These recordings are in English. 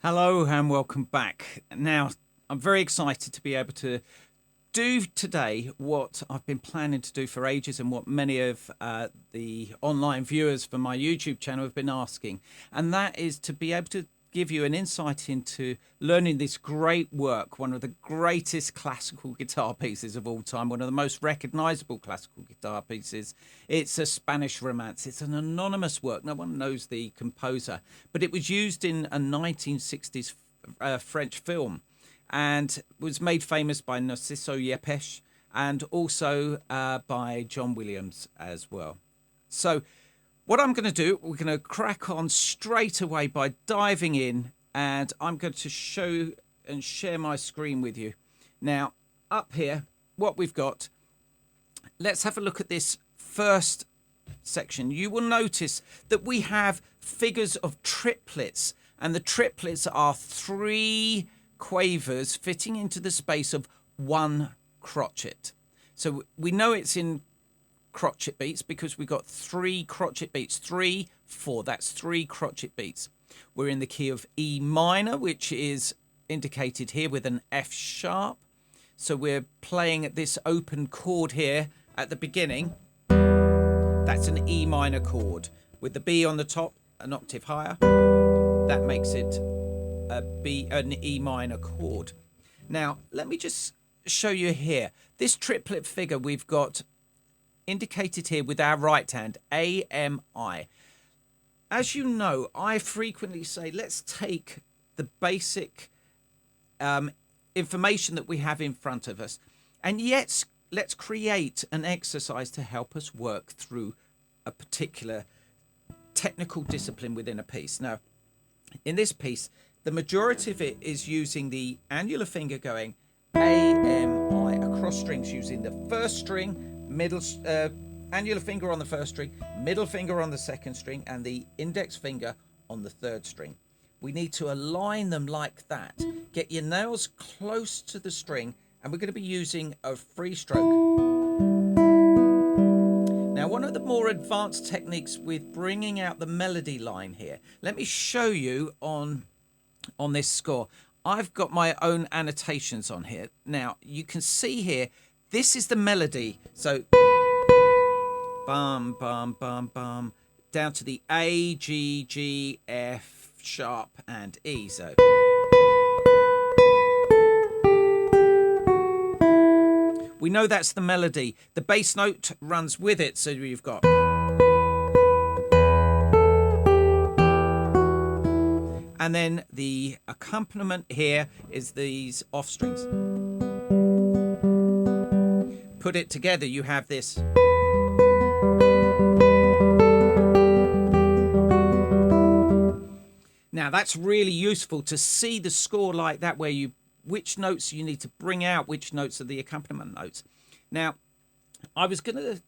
Hello and welcome back. Now, I'm very excited to be able to do today what I've been planning to do for ages and what many of the online viewers for my YouTube channel have been asking. And that is to be able to give you an insight into learning this great work, one of the greatest classical guitar pieces of all time, one of the most recognizable classical guitar pieces. It's a Spanish romance. It's an anonymous work. No one knows the composer, but it was used in a 1960s French film and was made famous by Narciso Yepes and also by John Williams as well. So what I'm going to do, we're going to crack on straight away by diving in, and I'm going to show and share my screen with you. Now, up here, what we've got, let's have a look at this first section. You will notice that we have figures of triplets, and the triplets are 3 quavers fitting into the space of 1 crotchet. So we know it's in crotchet beats because we've got 3 crotchet beats. 3, 4, that's 3 crotchet beats. We're in the key of E minor, which is indicated here with an F sharp. So we're playing at this open chord here at the beginning. That's an E minor chord with the B on the top, an octave higher. That makes it an E minor chord. Now, let me just show you here. This triplet figure we've got indicated here with our right hand, A, M, I. As you know, I frequently say, let's take the basic information that we have in front of us, and yet let's create an exercise to help us work through a particular technical discipline within a piece. Now, in this piece, the majority of it is using the annular finger going A, M, I across strings using the first string, middle annular finger on the first string, middle finger on the second string, and the index finger on the third string. We need to align them like that. Get your nails close to the string, and we're going to be using a free stroke. Now, one of the more advanced techniques with bringing out the melody line here, let me show you on this score. I've got my own annotations on here. Now, you can see here, this is the melody. So, bum, bum, bum, bum, down to the A, G, G, F, sharp, and E. So, we know that's the melody. The bass note runs with it. So, you've got. And then the accompaniment here is these off strings. Put it together, you have this. Now that's really useful to see the score like that, where which notes you need to bring out, which notes are the accompaniment notes. Now, I was going to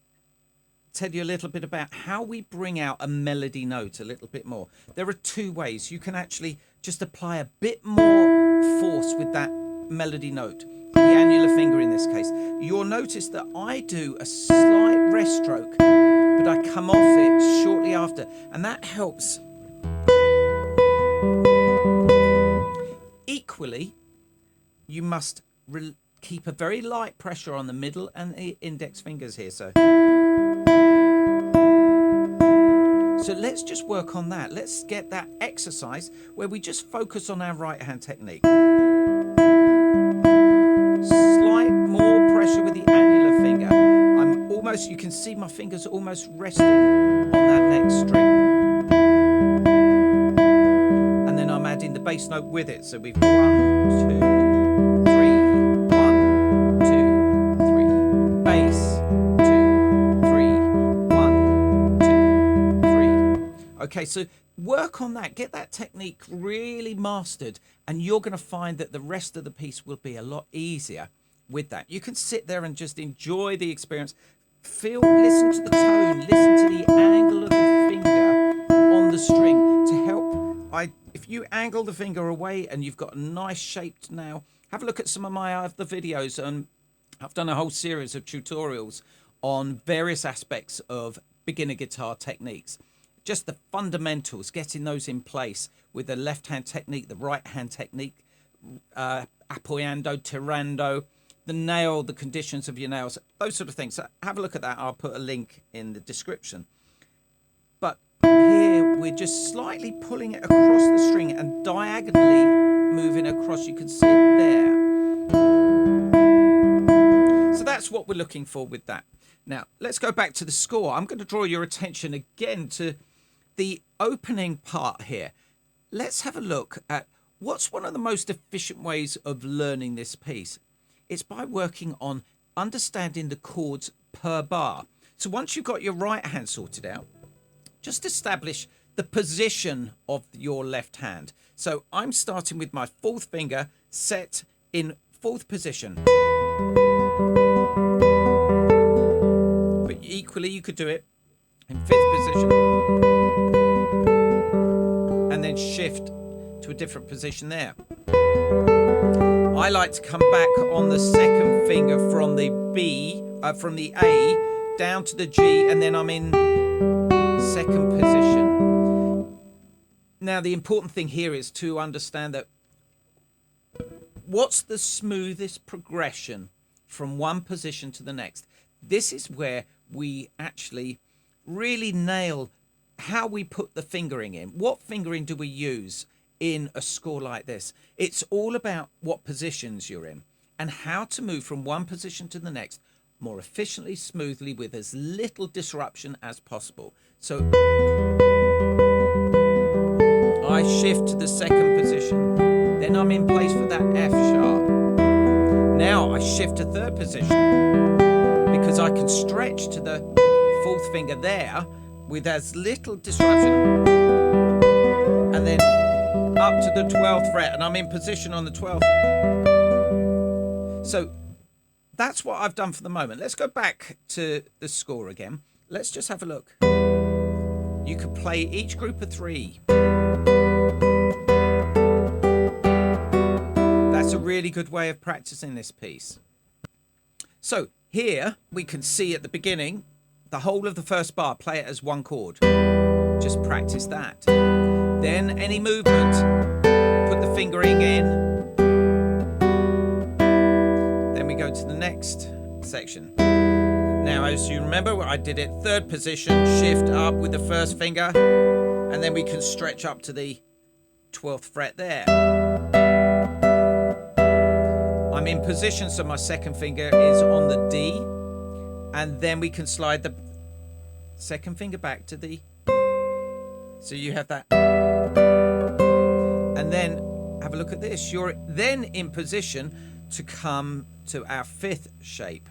tell you a little bit about how we bring out a melody note a little bit more. There are 2 ways. You can actually just apply a bit more force with that melody note, the annular finger in this case. You'll notice that I do a slight rest stroke, but I come off it shortly after, and that helps. Equally, you must keep a very light pressure on the middle and the index fingers here. So let's just work on that. Let's get that exercise where we just focus on our right hand technique. Slight more pressure with the annular finger. You can see my fingers almost resting on that next string. And then I'm adding the bass note with it. So we've 1, 2, 3, 1, 2, 3, bass, 2, 3, 1, 2, 3. Okay, so work on that. Get that technique really mastered, and you're going to find that the rest of the piece will be a lot easier with that. You can sit there and just enjoy the experience. Listen to the tone, listen to the angle of the finger on the string to help. If you angle the finger away and you've got a nice shaped nail, have a look at some of my other videos, and I've done a whole series of tutorials on various aspects of beginner guitar techniques. just the fundamentals, getting those in place with the left hand technique, the right hand technique, apoyando, tirando, the nail, the conditions of your nails, those sort of things. So have a look at that. I'll put a link in the description. But here we're just slightly pulling it across the string and diagonally moving across. You can see it there. So that's what we're looking for with that. Now, let's go back to the score. I'm going to draw your attention again to the opening part here. Let's have a look at what's one of the most efficient ways of learning this piece. It's by working on understanding the chords per bar. So once you've got your right hand sorted out, just establish the position of your left hand. So I'm starting with my fourth finger set in fourth position. But equally, you could do it in fifth position and then shift to a different position there. I like to come back on the second finger from the from the A down to the G, and then I'm in second position. Now, the important thing here is to understand that what's the smoothest progression from one position to the next. This is where we actually really nail how we put the fingering in. What fingering do we use in a score like this? It's all about what positions you're in and how to move from one position to the next more efficiently, smoothly, with as little disruption as possible. So I shift to the second position, then I'm in place for that F sharp. Now I shift to third position because I can stretch to the fourth finger there with as little disruption, and then up to the 12th fret, and I'm in position on the 12th. So that's what I've done for the moment. Let's go back to the score again. Let's just have a look. You could play each group of three. That's a really good way of practicing this piece. So here we can see at the beginning, the whole of the first bar, play it as one chord. Just practice that. Then any movement, put the fingering in. Then we go to the next section. Now, as you remember, I did it third position, shift up with the first finger, and then we can stretch up to the 12th fret there. I'm in position, so my second finger is on the D, and then we can slide the second finger back to the, so you have that. And then have a look at this. You're then in position to come to our fifth shape.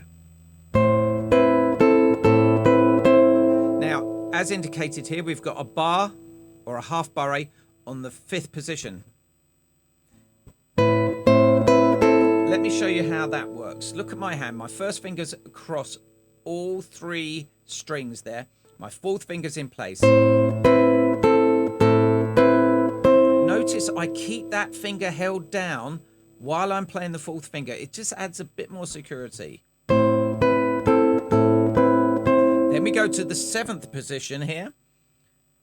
Now, as indicated here, we've got a bar or a half barre on the fifth position. Let me show you how that works. Look at my hand. My first finger's across all three strings there. My fourth finger's in place. Notice I keep that finger held down while I'm playing the fourth finger. It just adds a bit more security. Then we go to the seventh position here.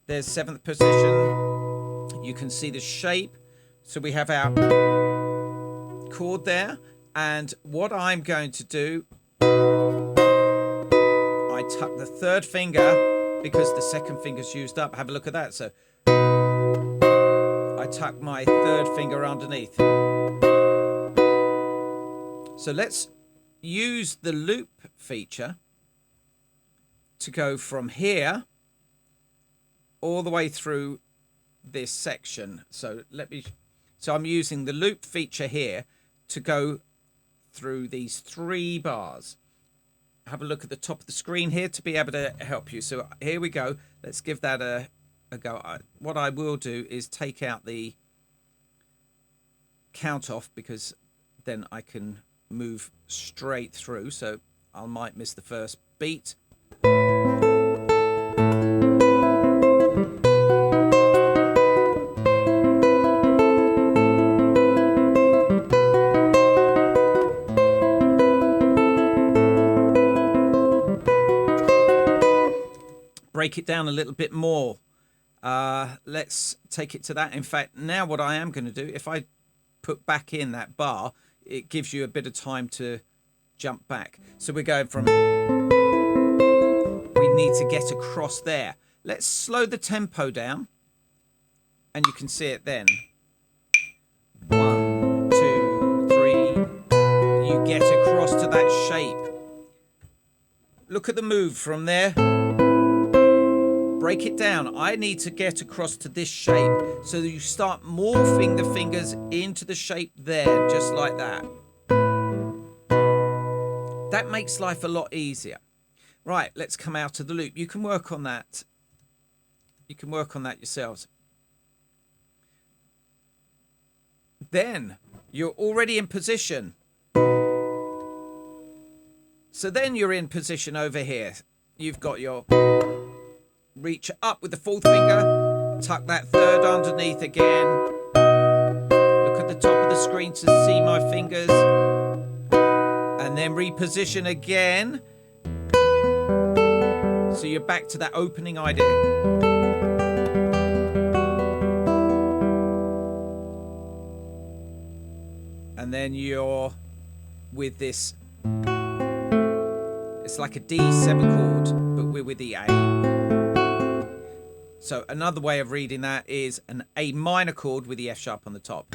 There's seventh position. You can see the shape. So we have our chord there. And what I'm going to do, I tuck the third finger because the second finger's used up. Have a look at that. So I tuck my third finger underneath. So let's use the loop feature to go from here all the way through this section. So I'm using the loop feature here to go through these three bars. Have a look at the top of the screen here to be able to help you. So here we go. Let's give that a go. What I will do is take out the count off because then I can move straight through. So I might miss the first beat. Break it down a little bit more Let's take it to that. In fact, now what I am going to do, if I put back in that bar, it gives you a bit of time to jump back. So we're going from, we need to get across there. Let's slow the tempo down, and you can see it then. 1, 2, 3. You get across to that shape. Look at the move from there. Break it down. I need to get across to this shape, so that you start morphing the fingers into the shape there, just like that. That makes life a lot easier. Right, let's come out of the loop. You can work on that. You can work on that yourselves. Then you're already in position. So then you're in position over here. You've got your reach up with the fourth finger, tuck that third underneath again. Look at the top of the screen to see my fingers. And then reposition again. So you're back to that opening idea. And then you're with this, it's like a D7 chord, but we're with the A. So another way of reading that is an A minor chord with the F sharp on the top.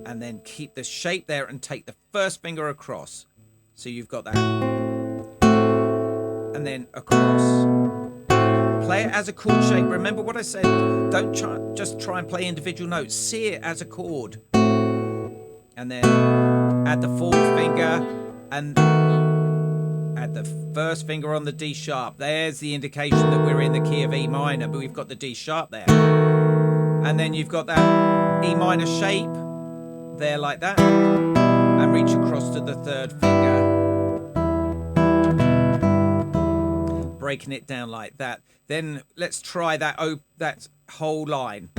And then keep the shape there and take the first finger across. So you've got that. And then across. Play it as a chord shape. Remember what I said. Don't just try and play individual notes. See it as a chord. And then add the fourth finger and add the first finger on the D sharp. There's the indication that we're in the key of E minor, but we've got the D sharp there. And then you've got that E minor shape there like that. And reach across to the third finger. Breaking it down like that. Then let's try that whole line.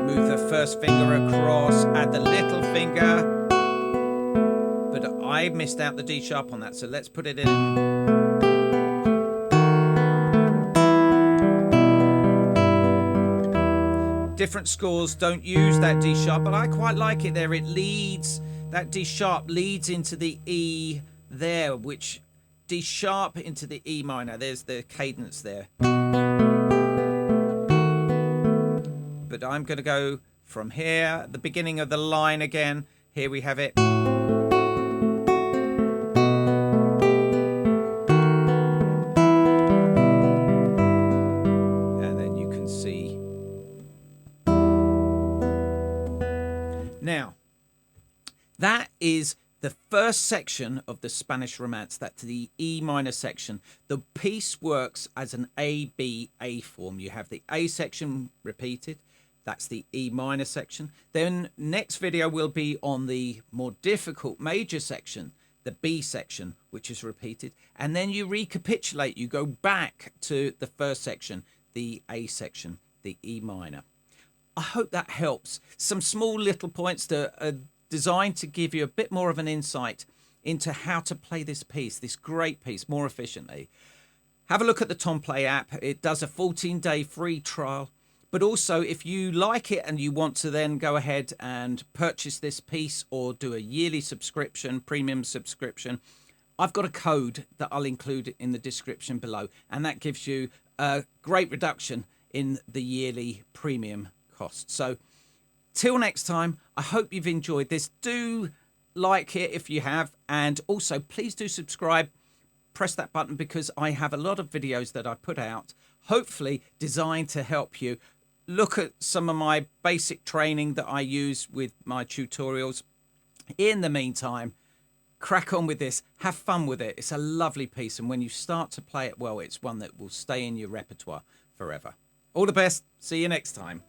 Move the first finger across, add the little finger. But I missed out the D sharp on that, so let's put it in. Different scores don't use that D sharp, but I quite like it there. It leads, that D sharp leads into the E there, which D sharp into the E minor. There's the cadence there. But I'm going to go from here, the beginning of the line again. Here we have it. And then you can see. Now, that is the first section of the Spanish Romance. That's the E minor section. The piece works as an A-B-A form. You have the A section repeated. That's the E minor section. Then next video will be on the more difficult major section, the B section, which is repeated. And then you recapitulate. You go back to the first section, the A section, the E minor. I hope that helps. Some small little points that are designed to give you a bit more of an insight into how to play this piece, this great piece, more efficiently. Have a look at the TomPlay app. It does a 14-day free trial. But also, if you like it and you want to then go ahead and purchase this piece or do a yearly subscription, premium subscription, I've got a code that I'll include in the description below. And that gives you a great reduction in the yearly premium cost. So till next time, I hope you've enjoyed this. Do like it if you have. And also, please do subscribe. Press that button because I have a lot of videos that I put out, hopefully designed to help you. Look at some of my basic training that I use with my tutorials. In the meantime, crack on with this. Have fun with it. It's a lovely piece. And when you start to play it well, it's one that will stay in your repertoire forever. All the best. See you next time.